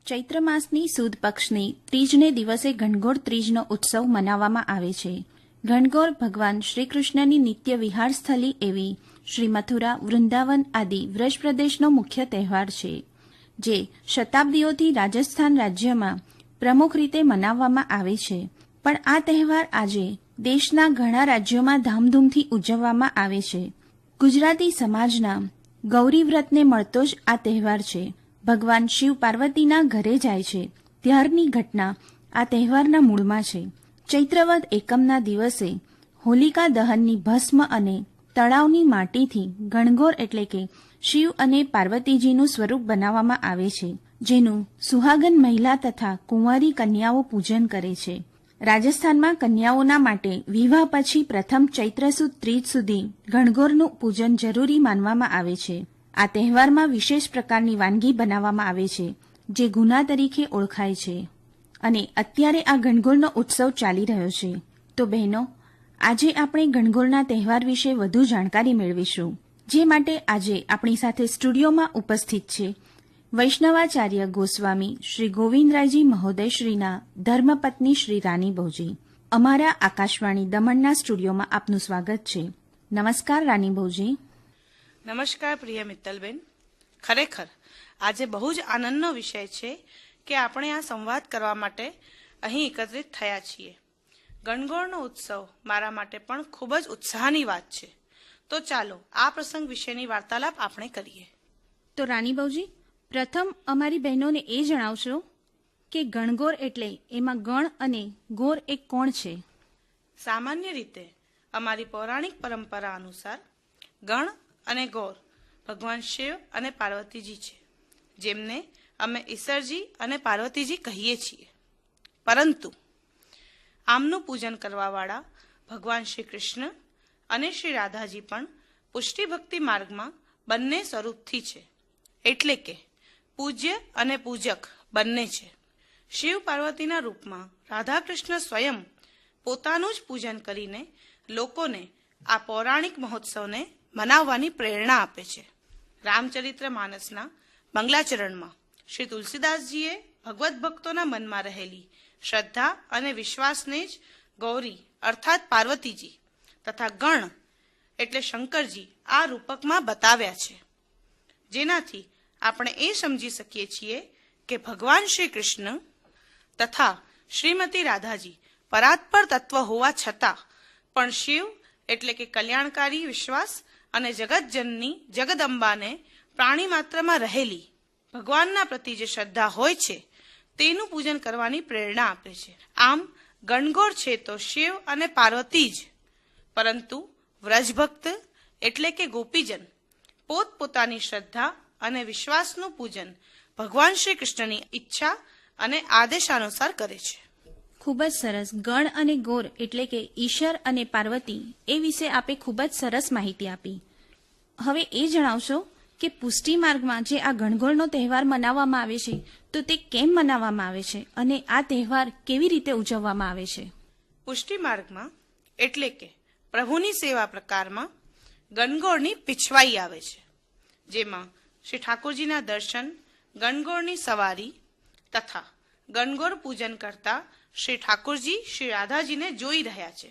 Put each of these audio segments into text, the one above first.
ચૈત્ર માસની સુદ પક્ષની ત્રીજને દિવસે ઘનઘોર ત્રીજનો ઉત્સવ મનાવવામાં આવે છે. ઘનઘોર ભગવાન શ્રીકૃષ્ણની નિત્ય વિહાર સ્થલી એવી શ્રી મથુરા, વૃંદાવન આદિ વ્રજ પ્રદેશનો મુખ્ય તહેવાર છે, જે શતાબ્દીઓથી રાજસ્થાન રાજ્યમાં પ્રમુખ રીતે મનાવવામાં આવે છે. પણ આ તહેવાર આજે દેશના ઘણા રાજ્યોમાં ધામધૂમથી ઉજવવામાં આવે છે. ગુજરાતી સમાજના ગૌરી વ્રતને મળતો જ આ તહેવાર છે. ભગવાન શિવ પાર્વતીના ઘરે જાય છે ત્યારની ઘટના આ તહેવારના મૂળમાં છે. ચૈત્રવદ એકમના દિવસે હોલિકા દહનની ભસ્મ અને તળાવની માટીથી ગણગોર એટલે કે શિવ અને પાર્વતીજીનું સ્વરૂપ બનાવવામાં આવે છે, જેનું સુહાગન મહિલા તથા કુંવારી કન્યાઓ પૂજન કરે છે. રાજસ્થાનમાં કન્યાઓના માટે વિવાહ પછી પ્રથમ ચૈત્ર સુદ ત્રીજ સુધી ગણગોરનું પૂજન જરૂરી માનવામાં આવે છે. આ તહેવારમાં વિશેષ પ્રકારની વાનગી બનાવવામાં આવે છે, જે ગુના તરીકે ઓળખાય છે. અને અત્યારે આ ગણગોરનો ઉત્સવ ચાલી રહ્યો છે. તો બહેનો, આજે આપણે ગણગોરના તહેવાર વિશે વધુ જાણકારી મેળવીશું. જે માટે આજે આપણી સાથે સ્ટુડિયોમાં ઉપસ્થિત છે વૈષ્ણવાચાર્ય ગોસ્વામી શ્રી ગોવિંદરાયજી મહોદયશ્રીના ધર્મપત્ની શ્રી રાની બહુજી. અમારા આકાશવાણી દમણના સ્ટુડિયોમાં આપનું સ્વાગત છે. નમસ્કાર રાની બહુજી. નમસ્કાર પ્રિય મિત્તલબેન. ખરેખર આજે બહુ જ આનંદનો વિષય છે કે આપણે આ સંવાદ કરવા માટે અહીં એકત્રિત થયા છીએ. ગણગોરનો ઉત્સવ મારા માટે પણ ખૂબ જ ઉત્સાહની વાત છે. તો ચાલો આ પ્રસંગ વિશેની વાર્તાલાપ આપણે કરીએ. તો રાની બહુજી, પ્રથમ અમારી બહેનોને એ જણાવશો કે ગણગોર એટલે એમાં ગણ અને ગોર એ કોણ છે? સામાન્ય રીતે અમારી પૌરાણિક પરંપરા અનુસાર ગણ અને ગૌર ભગવાન શિવ અને પાર્વતીજી છે, જેમને અમે ઈશ્વરજી અને પાર્વતીજી કહીએ છીએ. પરંતુ આમનું પૂજન કરવાવાળા ભગવાન શ્રી કૃષ્ણ અને શ્રી રાધાજી પણ પુષ્ટિ ભક્તિ માર્ગમાં બંને સ્વરૂપથી છે, એટલે કે પૂજ્ય અને પૂજક બંને છે. શિવ પાર્વતીના રૂપમાં રાધા કૃષ્ણ સ્વયં પોતાનું જ પૂજન કરીને લોકોને આ પૌરાણિક મહોત્સવને મનાવવાની પ્રેરણા આપે છે. રામચરિત્ર માનસના મંગલાચરણમાં શ્રી તુલસીદાસજીએ ભગવત ભક્તોના મનમાં રહેલી શ્રદ્ધા અને વિશ્વાસને જ ગૌરી અર્થાત પાર્વતીજી તથા ગણ એટલે શંકરજી આ રૂપકમાં બતાવ્યા છે, જેનાથી આપણે એ સમજી શકીએ છીએ કે ભગવાન શ્રી કૃષ્ણ તથા શ્રીમતી રાધાજી પરાત્પર તત્વ હોવા છતાં પણ શિવ એટલે કે કલ્યાણકારી વિશ્વાસ અને જગતજનની જગદંબાને પ્રાણી માત્રમાં રહેલી ભગવાનના પ્રતિ જે શ્રદ્ધા હોય છે તેનું પૂજન કરવાની પ્રેરણા આપે છે. આમ ગણગોર છે તો શિવ અને પાર્વતી જ, પરંતુ વ્રજભક્ત એટલે કે ગોપીજન પોતપોતાની શ્રદ્ધા અને વિશ્વાસનું પૂજન ભગવાન શ્રી કૃષ્ણની ઈચ્છા અને આદેશાનુસાર કરે છે. ખૂબ જ સરસ. ગણ અને ગોર એટલે કે ઈશ્વર અને પાર્વતી એ વિશે આપે ખૂબ જ સરસ માહિતી આપી. હવે એ જણાવશો કે પુષ્ટિ માર્ગમાં જે આ ગણગોરનો તહેવાર મનાવવામાં આવે છે, તો તે કેમ મનાવવામાં આવે છે અને આ તહેવાર કેવી રીતે ઉજવવામાં આવે છે? પુષ્ટિ માર્ગમાં એટલે કે પ્રભુની સેવા પ્રકારમાં ગણગોરની પીછવાઈ આવે છે, જેમાં શ્રી ઠાકોરજીના દર્શન, ગણગોરની સવારી તથા ગણગોર પૂજન કરતા શ્રી ઠાકોરજી શ્રી રાધાજીને જોઈ રહ્યા છે.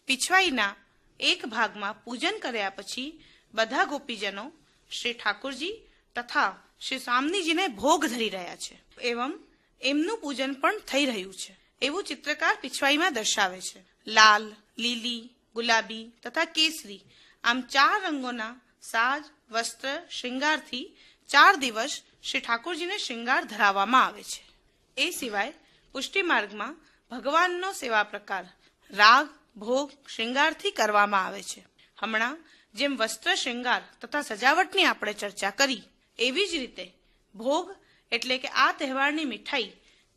પીછવાઈના એક ભાગમાં પૂજન કર્યા પછી બધા ગોપીજનો શ્રી ઠાકોરજી તથા શ્રી સ્વામીજીને ભોગ ધરી રહ્યા છે, એવં એમનું પૂજન પણ થઈ રહ્યું છે એવું ચિત્રકાર પીછવાઈમાં દર્શાવે છે. લાલ, લીલી, ગુલાબી તથા કેસરી આમ 4 રંગોના સાજ, વસ્ત્ર, શૃંગારથી 4 દિવસ શ્રી ઠાકોરજીને શૃંગાર ધરાવવામાં આવે છે. એ સિવાય પુષ્ટિ માર્ગમાં ભગવાનનો સેવા પ્રકાર રાગ, ભોગ, શૃંગારથી કરવામાં આવે છે. હમણાં જેમ વસ્ત્ર, શૃંગાર તથા સજાવટની આપણે ચર્ચા કરી, એવી જ રીતે ભોગ એટલે કે આ તહેવારની મીઠાઈ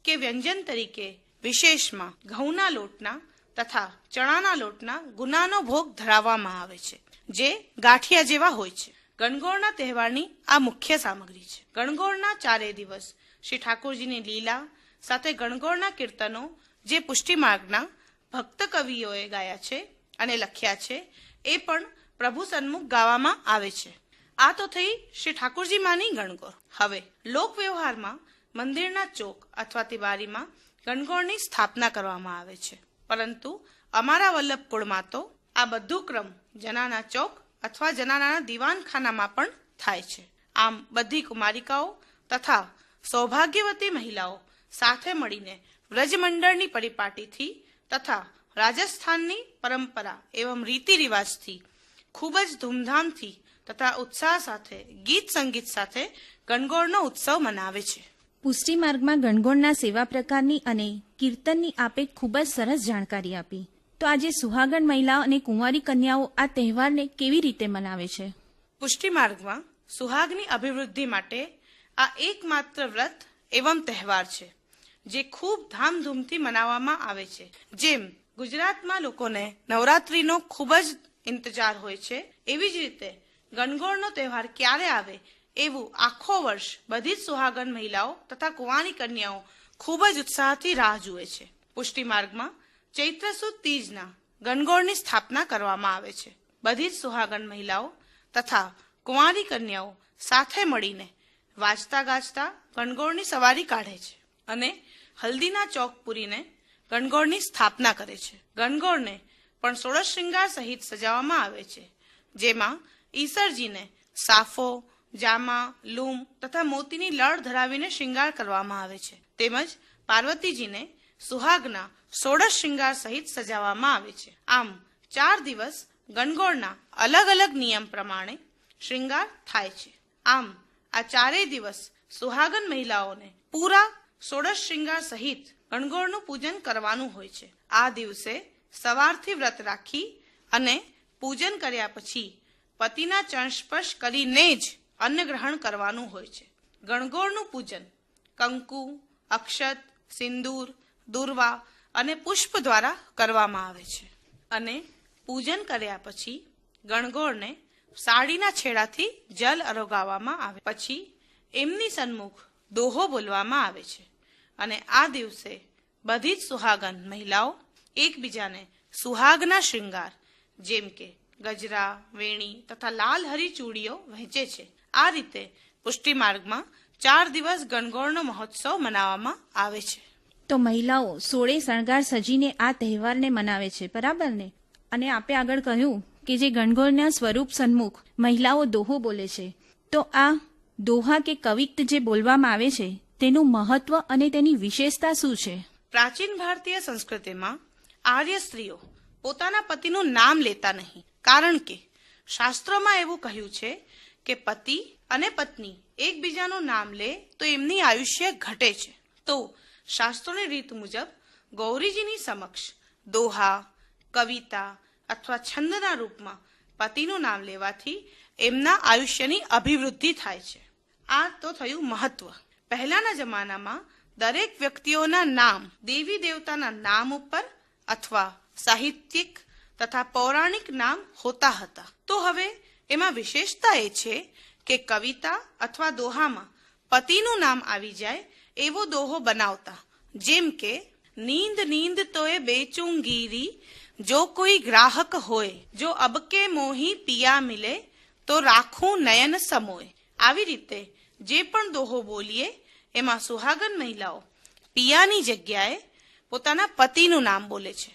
કે વ્યંજન તરીકે વિશેષમાં ઘઉંના લોટના તથા ચણાના લોટના ગુનાનો ભોગ ધરાવવામાં આવે છે, જે ગાંઠિયા જેવા હોય છે. ગણગોરના તહેવારની આ મુખ્ય સામગ્રી છે. ગણગોરના 4 દિવસ શ્રી ઠાકોરજીની લીલા સાથે ગણગોરના કીર્તનો જે પુષ્ટિ માર્ગના ભક્ત કવિઓએ ગાયા છે અને લખ્યા છે, એ પણ પ્રભુ સન્મુખ ગાવામાં આવે છે. આ તો થઈ શ્રી ઠાકોરજી માની ગણગોર. હવે લોક વ્યવહારમાં મંદિરના ચોક અથવા તિબારીમાં ગણગોળની સ્થાપના કરવામાં આવે છે. પરંતુ અમારા વલ્લભ કુળમાં તો આ બધું ક્રમ જનાના ચોક અથવા જનાના દીવાનખાનામાં પણ થાય છે. આમ બધી કુમારિકાઓ તથા સૌભાગ્યવતી મહિલાઓ સાથે મળીને વ્રજમંડળની પરિપાટીથી તથા રાજસ્થાનની પરંપરા એવં રીતિ રિવાજથી ખૂબ જ ધૂમધામથી તથા ઉત્સાહ સાથે ગીત સંગીત સાથે ગણગોળનો ઉત્સવ મનાવે છે. પુષ્ટિ માર્ગમાં ગણગોળના સેવા પ્રકારની અને કીર્તનની આપે ખૂબ જ સરસ જાણકારી આપી. તો આજે સુહાગણ મહિલાઓ અને કુંવારી કન્યાઓ આ તહેવારને કેવી રીતે મનાવે છે? પુષ્ટિ માર્ગમાં સુહાગની અભિવૃદ્ધિ માટે આ એકમાત્ર વ્રત એવં તહેવાર છે જે ખૂબ ધામધૂમથી મનાવવામાં આવે છે. જેમ ગુજરાતમાં લોકોને નવરાત્રીનો ખૂબ જ ઇંતજાર હોય છે, એવી જ રીતે ગણગોળનો તહેવાર ક્યારે આવે એવું આખો વર્ષ બધી જ સુહાગણ મહિલાઓ તથા કુંવારી કન્યાઓ ખૂબ જ ઉત્સાહથી રાહ જુએ છે. પુષ્ટિ માર્ગમાં ચૈત્ર સુદ તીજના ગણગોળની સ્થાપના કરવામાં આવે છે. બધી જ સુહાગણ મહિલાઓ તથા કુંવારી કન્યાઓ સાથે મળીને વાજતા ગાજતા ગણગોળની સવારી કાઢે છે અને હલ્દીના ચોક પૂરીને ગણગોળની સ્થાપના કરે છે. ગણગોળને પણ 16 શૃંગાર સહિત સજાવવામાં આવે છે, જેમાં ઈસરજીને સાફો, જામા, લૂમ તથા મોતીની લડ ધરાવીને શૃંગાર કરવામાં આવે છે. તેમજ પાર્વતીજીને સુહાગના 16 શૃંગાર સહિત સજાવવામાં આવે છે. આમ 4 દિવસ ગણગોળના અલગ અલગ નિયમ પ્રમાણે શૃંગાર થાય છે. આમ આ 4 દિવસ સુહાગન મહિલાઓને પૂરા 16 શૃંગાર સહિત ગણગોળનું પૂજન કરવાનું હોય છે. આ દિવસે સવારથી વ્રત રાખી અને પૂજન કર્યા પછી પતિના ચરણ સ્પર્શ કરીને જ અન્ન ગ્રહણ કરવાનું હોય છે. ગણગોળનું પૂજન કંકુ, અક્ષત, સિંદૂર, દુર્વા અને પુષ્પ દ્વારા કરવામાં આવે છે. અને પૂજન કર્યા પછી ગણગોળને સાડીના છેડાથી જલ અરોગાવવામાં આવે. પછી એમની સન્મુખ દોહો બોલવામાં આવે છે અને આ દિવસે બધી જ સુહાગન મહિલાઓ એકબીજાને સુહાગના શૃંગાર જેમ કે ગજરા, વેણી તથા લાલ હરી ચૂડીઓ વહેંચે છે. આ રીતે પુષ્ટિ માર્ગમાં 4 દિવસ ગણગોળનો મહોત્સવ મનાવવામાં આવે છે. તો મહિલાઓ 16 શણગાર સજીને આ તહેવારને મનાવે છે, બરાબર ને? અને આપે આગળ કહ્યું કે જે ગણગોળના સ્વરૂપ સન્મુખ મહિલાઓ દોહો બોલે છે, તો આ દોહા કે કવિત્ત જે બોલવામાં આવે છે તેનું મહત્વ અને તેની વિશેષતા શું છે? પ્રાચીન ભારતીય સંસ્કૃતિમાં આર્ય સ્ત્રીઓ પોતાના પતિનું નામ લેતા નહીં, કારણ કે શાસ્ત્રોમાં એવું કહ્યું છે કે પતિ અને પત્ની એકબીજાનું નામ લે તો એમની આયુષ્ય ઘટે છે. તો શાસ્ત્રોની રીત મુજબ ગૌરીજીની સમક્ષ દોહા, કવિતા અથવા છંદના રૂપમાં પતિનું નામ લેવાથી એમના આયુષ્યની અભિવૃદ્ધિ થાય છે. આ તો થયું મહત્વ. પહેલાના જમાનામાં દરેક વ્યક્તિઓના નામ દેવી દેવતાના નામ ઉપર અથવા સાહિત્યિક તથા પૌરાણિક નામ હોતા હતા. તો હવે એમાં વિશેષતા એ છે કે કવિતા અથવા દોહામાં પતિનું નામ આવી જાય એવો દોહો બનાવતા. જેમ કે નીંદ નીંદ તોય બેચુંગીરી જો કોઈ ગ્રાહક હોય, જો અબકે મોહી પિયા મિલે તો રાખું નયન સમોય. આવી રીતે જે પણ દોહો બોલીએ એમાં સુહાગન મહિલાઓ પિયાની જગ્યાએ પોતાના પતિનું નામ બોલે છે,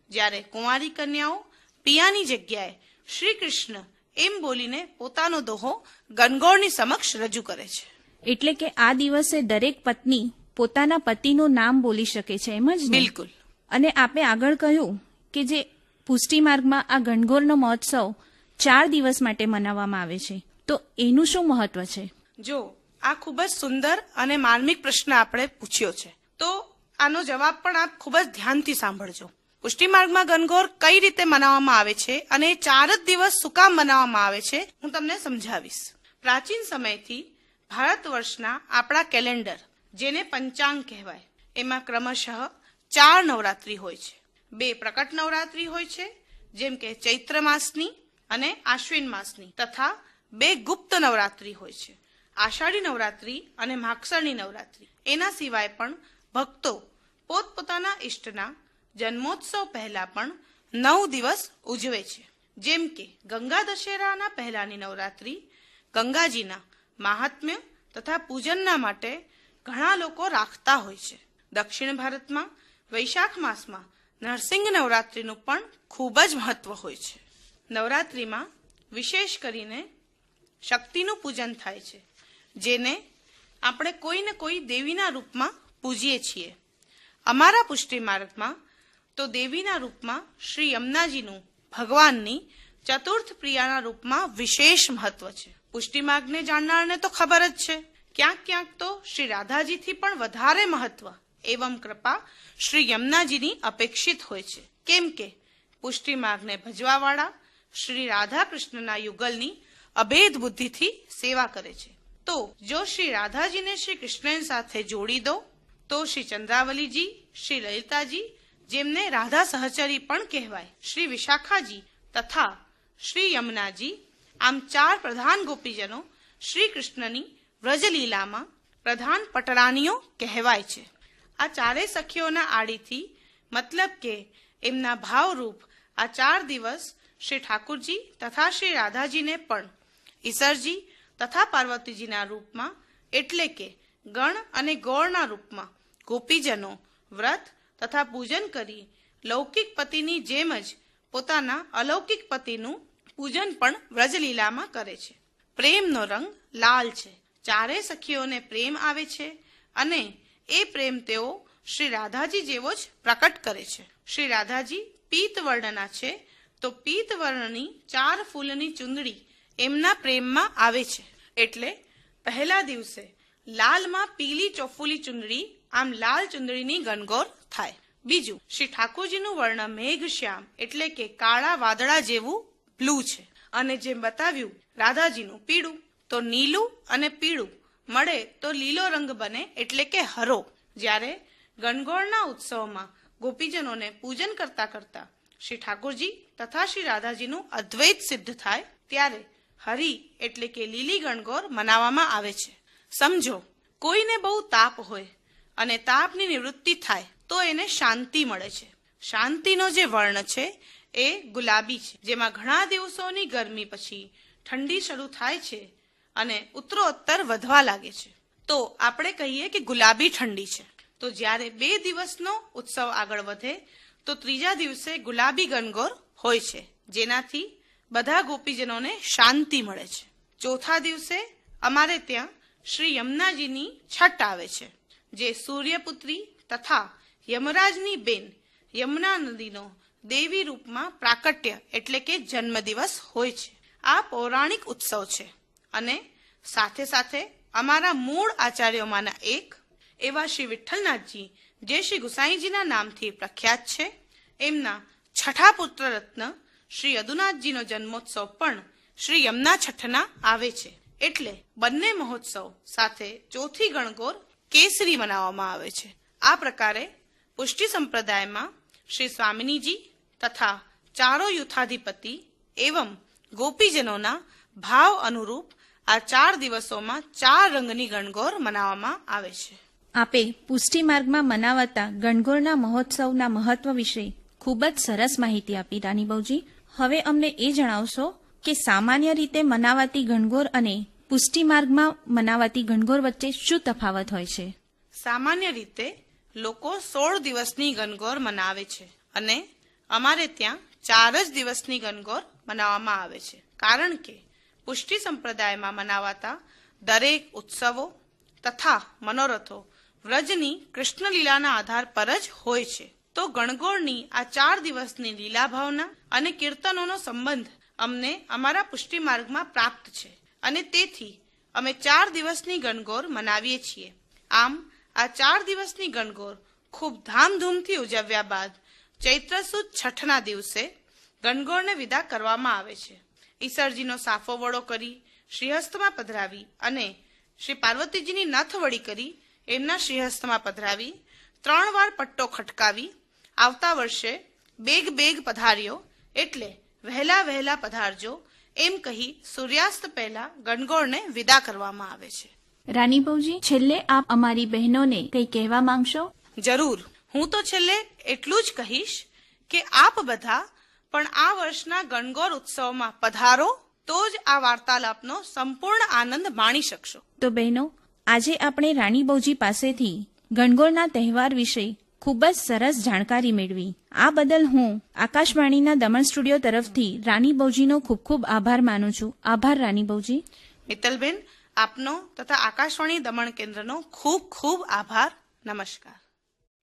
જ્યારે કુંવારી કન્યાઓ પિયાની જગ્યાએ શ્રી કૃષ્ણ એમ બોલીને પોતાનો દોહો ગણગોળની સમક્ષ રજૂ કરે છે. એટલે કે આ દિવસે દરેક પત્ની પોતાના પતિનું નામ બોલી શકે છે, એમ જ ને? બિલકુલ. અને આપે આગળ કહ્યું કે જે પુષ્ટિ માર્ગમાં આ ગણગોળનો મહોત્સવ 4 દિવસ માટે મનાવવામાં આવે છે, તો એનું શું મહત્વ છે? જો આ ખૂબ જ સુંદર અને માર્મિક પ્રશ્ન આપણે પૂછ્યો છે, તો આનો જવાબ પણ આપ ખૂબ જ ધ્યાનથી સાંભળજો. પુષ્ટિ માર્ગમાં ગણગોળ કઈ રીતે મનાવવામાં આવે છે અને 4 જ દિવસ શું કામ મનાવવામાં આવે છે, હું તમને સમજાવીશ. પ્રાચીન સમયથી ભારત વર્ષના આપણા કેલેન્ડર, જેને પંચાંગ કહેવાય, એમાં ક્રમશઃ 4 નવરાત્રી હોય છે. 2 પ્રકટ નવરાત્રી હોય છે, જેમ કે ચૈત્ર માસની અને આશ્વિન માસની, તથા 2 ગુપ્ત નવરાત્રી હોય છે, આષાઢી નવરાત્રી અને માગસરની નવરાત્રી. એના સિવાય પણ ભક્તો પોતપોતાના ઇષ્ટના જન્મોત્સવ પહેલા પણ 9 દિવસ ઉજવે છે. જેમ કે ગંગા દશેરાના પહેલાની નવરાત્રી ગંગાજીના મહાત્મ્ય તથા પૂજનના માટે ઘણા લોકો રાખતા હોય છે. દક્ષિણ ભારતમાં વૈશાખ માસમાં નરસિંહ નવરાત્રિનું પણ ખૂબ જ મહત્વ હોય છે. નવરાત્રિમાં વિશેષ કરીને શક્તિનું પૂજન થાય છે, જેને આપણે કોઈને કોઈ દેવીના રૂપમાં પૂજીએ છીએ. અમારા પુષ્ટિ માર્ગમાં તો દેવીના રૂપમાં શ્રી યમુનાજીનું ભગવાનની ચતુર્થ પ્રિયાના રૂપમાં વિશેષ મહત્વ છે. પુષ્ટિ માર્ગને જાણનારને તો ખબર જ છે. ક્યાંક ક્યાંક તો શ્રી રાધાજીથી પણ વધારે મહત્વ એવં કૃપા શ્રી યમુનાજીની અપેક્ષિત હોય છે, કેમ કે પુષ્ટિ માર્ગને ભજવાવાળા શ્રી રાધા કૃષ્ણના યુગલની અભેદ બુદ્ધિથી સેવા કરે છે. તો જો શ્રી રાધાજીને શ્રી કૃષ્ણ સાથે જોડી દો તો શ્રી ચંદ્રાવલીજી, શ્રી લલિતાજી, જેમને રાધા સહચરી પણ કહેવાય, શ્રી વિશાખાજી તથા શ્રી યમુનાજી, આમ 4 પ્રધાન ગોપીજનો શ્રી કૃષ્ણની વ્રજલીલામાં પ્રધાન પટરાનીઓ કહેવાય છે. આ 4 સખીઓના આડીથી મતલબ કે એમના ભાવરૂપ આ 4 દિવસ શ્રી ઠાકુરજી તથા શ્રી રાધાજીને પણ ઈસરજી તથા પાર્વતીજીના રૂપમાં એટલે કે ગણ અને ગૌરના રૂપમાં ગોપીજનો વ્રત તથા પૂજન કરી લૌકિક પતિની જેમ જ પોતાના અલૌકિક પતિનું પૂજન પણ વ્રજલીલામાં કરે છે. પ્રેમનો રંગ લાલ છે. 4 સખીઓને પ્રેમ આવે છે અને એ પ્રેમ તેઓ શ્રી રાધાજી જેવો જ પ્રકટ કરે છે. શ્રી રાધાજી પીત વર્ણના છે, તો પીત વર્ણની 4 ફૂલની ચુંદડી એમના પ્રેમમાં આવે છે. એટલે પહેલા દિવસે લાલમાં પીલી ચોફુલી ચુંદડી, આમ લાલ ચુંદડીની ગણગોર થાય. બીજું, શ્રી ઠાકોરજીનું વર્ણ મેઘશ્યામ એટલે કે કાળા વાદળા જેવું બ્લુ છે. અને જેમ બતાવ્યું રાધાજીનું પીળું, તો નીલું અને પીળું મળે તો લીલો રંગ બને એટલે કે હરો. જ્યારે ગણગોરના ઉત્સવમાં ગોપીજનોને પૂજન કરતા કરતા શ્રી ઠાકોરજી તથા શ્રી રાધાજીનું અદ્વૈત સિદ્ધ થાય ત્યારે હરી એટલે કે લીલી ગણગોર મનાવવામાં આવે છે. સમજો, કોઈને બહુ તાપ હોય અને તાપની નિવૃત્તિ થાય તો એને શાંતિ મળે છે. શાંતિનો જે વર્ણ છે એ ગુલાબી છે, જેમાં ઘણા દિવસોની ગરમી પછી ઠંડી શરૂ થાય છે અને ઉત્તરોત્તર વધવા લાગે છે. તો આપણે કહીએ કે ગુલાબી ઠંડી છે. તો જ્યારે 2 દિવસનો ઉત્સવ આગળ વધે તો 3જા દિવસે ગુલાબી ગણગોર હોય છે, જેનાથી બધા ગોપીજનોને શાંતિ મળે છે. 4થા દિવસે અમારે ત્યાં શ્રી યમુનાજીની છઠ આવે છે, જે સૂર્યપુત્રી તથા યમરાજની બેન યમુના નદીનો દેવી રૂપમાં પ્રાકટ્ય એટલે કે જન્મદિવસ હોય છે. આ પૌરાણિક ઉત્સવ છે અને સાથે સાથે અમારા મૂળ આચાર્યોમાંના એક એવા શ્રી વિઠ્ઠલનાથજી, જે શ્રી ગુસાઈજીના નામથી પ્રખ્યાત છે, એમના છઠ્ઠા પુત્ર રત્ન શ્રી યદુનાથજીનો જન્મોત્સવ પણ શ્રી યમુના છઠ્ઠના આવે છે. એટલે બંને મહોત્સવ સાથે 4થી ગણગોર કેસરી મનાવવામાં આવે છે. આ પ્રકારે પુષ્ટિ સંપ્રદાયમાં શ્રી સ્વામિનીજી તથા 4 યુથાધિપતિ એવં ગોપીજનોના ભાવ અનુરૂપ આ 4 દિવસોમાં 4 રંગની ગણગોર મનાવવામાં આવે છે. આપે પુષ્ટિ માર્ગમાં મનાવાતા ગણગોરના મહોત્સવના મહત્વ વિશે ખૂબ જ સરસ માહિતી આપી રાનીબહુજી. હવે અમને એ જણાવશો કે સામાન્ય રીતે મનાવાતી ગણગોર અને પુષ્ટિ માર્ગમાં મનાવાતી ગણગોર વચ્ચે શું તફાવત હોય છે? સામાન્ય રીતે લોકો 16 દિવસની ગણગોર મનાવે છે અને અમારે ત્યાં 4 જ દિવસની ગણગોર મનાવવામાં આવે છે, કારણ કે પુષ્ટિ સંપ્રદાયમાં મનાવાતા દરેક ઉત્સવો તથા મનોરથો વ્રજની કૃષ્ણલીલાના આધાર પર જ હોય છે. તો ગણગોરની આ 4 દિવસની લીલા ભાવના અને કીર્તનોનો સંબંધ અમને અમારા પુષ્ટિ માર્ગમાં પ્રાપ્ત છે અને તેથી અમે 4 દિવસની ગણગોર મનાવીએ છીએ. આમ આ 4 દિવસની ગણગોર ખૂબ ધામધૂમથી ઉજવ્યા બાદ ચૈત્ર સુદ છઠના દિવસે ગણગોરને વિદા કરવામાં આવે છે. ઈસરજીનો સાફો વડો કરી શ્રીહસ્તમાં પધરાવી અને શ્રી પાર્વતીજીની નથ વળી કરી એમના શ્રીહસ્તમાં પધરાવી 3 વાર પટ્ટો ખટકાવી આવતા વર્ષે બેગ બેગ પધાર્યો એટલે વહેલા વહેલા પધારજો એમ કહી સૂર્યાસ્ત પહેલા ગણગોરને વિદા કરવામાં આવે છે. રાનીબહુજી, છેલ્લે આપ અમારી બહેનોને કંઈ કહેવા માંગશો? જરૂર. હું તો છેલ્લે એટલું જ કહીશ કે આપ બધા પણ આ વર્ષના ગણગોર ઉત્સવમાં પધારો, તો જ આ વાર્તાલાપનો સંપૂર્ણ આનંદ માણી શકશો. તો બહેનો, આજે આપણે રાણીબોજી પાસેથી ગણગોરના તહેવાર વિશે ખૂબ જ સરસ જાણકારી મેળવી. આ બદલ હું આકાશવાણીના દમણ સ્ટુડિયો તરફથી રાણીબોજીનો ખૂબ ખૂબ આભાર માનું છું. આભાર રાણીબોજી. મિત્તલબેન, આપનો તથા આકાશવાણી દમણ કેન્દ્રનો ખૂબ ખૂબ આભાર. નમસ્કાર.